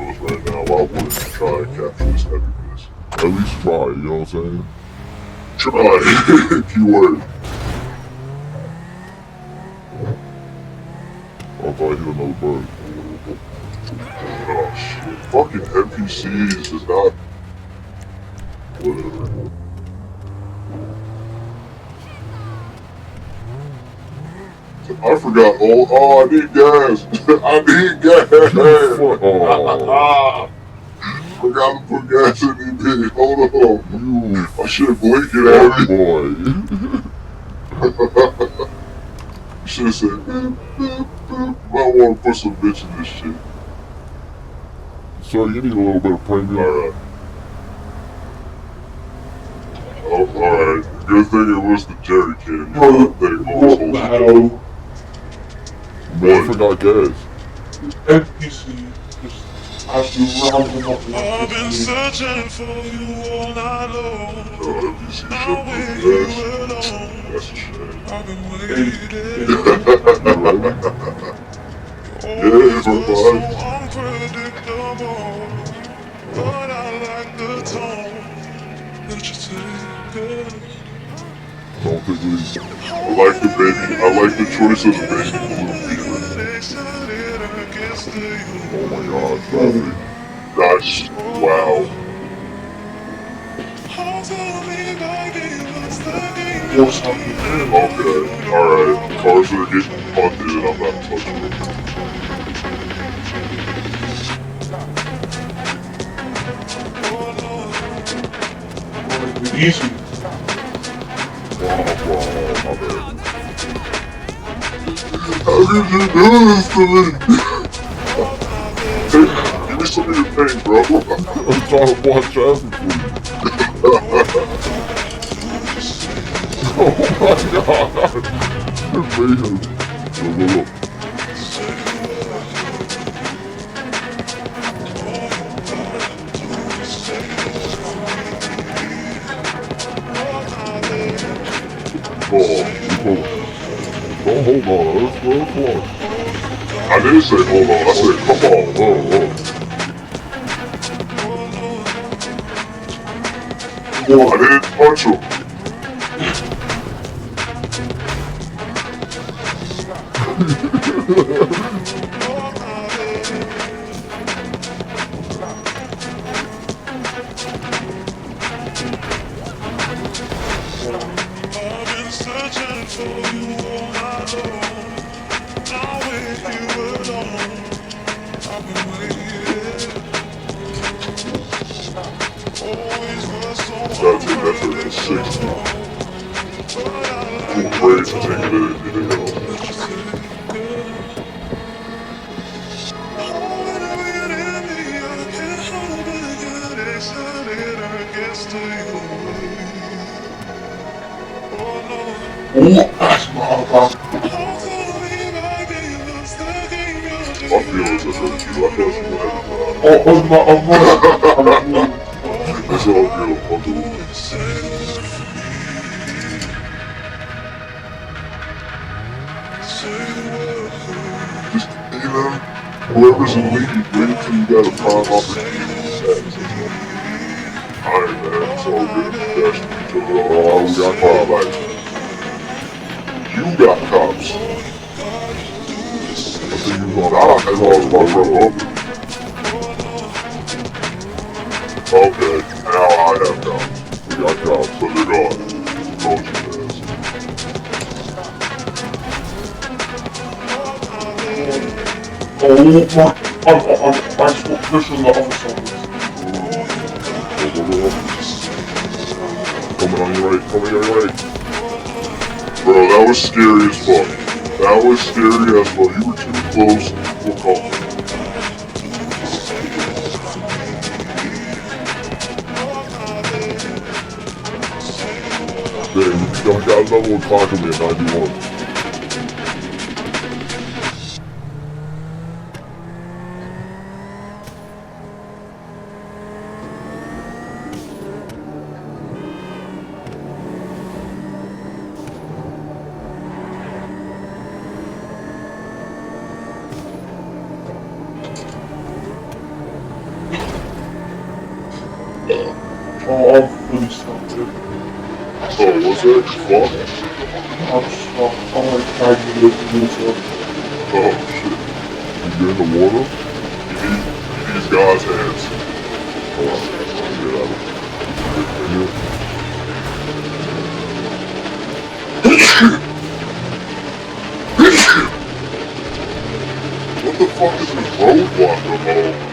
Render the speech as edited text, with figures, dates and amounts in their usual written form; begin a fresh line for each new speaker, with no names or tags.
vehicles right now. Why wouldn't you try and capture this heaviness?
At least try, you know what I'm saying?
Try. Keyword.
I thought I hit another bird.
Oh shit. Fucking NPCs is not... Whatever. I forgot. Oh, I need gas. I need gas. Forgot to put gas in the thing. Hold on. My shit blinking at me.
Boy.
You should have said, boop, boop, boop. Might want to put some bitch in this shit.
So you need a little bit of premium.
Alright. Oh, alright. Good thing it was the jerry can. You know that thing always holds it.
Man, I forgot gas.
NPC just has to round them up.
I've been searching for you all night long.
NPC should
Now
put
with
gas.
you alone,
That's a shame.
I've been waiting.
Yeah,
So
everybody.
unpredictable, but I like the tone that you take.
Don't think we...
I like the baby. I like the choice of the baby blue fever.
Oh my god, traffic.
That's wow. Okay, alright. Cars are getting punted and I'm not touching them.
Easy.
My bad.
How could you do this to me? Hey, give me some of your pain, bro.
I'm trying to block traffic for you. Oh my god! Mayhem. Look.
Oh,
don't hold on, let's go forward.
I didn't say hold on, I said come on. I didn't punch him.
Searching for you all night long. Now with you alone, I've been waiting. Always was so
Gotta take that for the 60. Cool braids to take it in, you know.
Oh, that's my bad.
My feelings are hurt too. I thought you had It's all good, I'll do it. Just, you know, whoever's in the lead, wait until you got a prime opportunity to attack. Alright, man, it's all good. Dash each other off. Oh, we got cops. You got cops.
I think you got
I had all my front open. Okay, now I have cops.
We got cops.
But they're gone. Told you guys.
Oh my, I'm still pushing the officer.
Coming on your right,
Bro, that was scary as fuck. That was scary as fuck. You were too close. We'll call it.
Damn, you got another one clocking me at 91.
Oh, I'm really stuck, dude.
Oh, what's that? You fucked?
I'm stuck. I'm like tagging with myself.
Oh, shit.
You get in the water?
You need these guys' hands.
Alright, I'll get out of here.
What the fuck is this roadblock remote?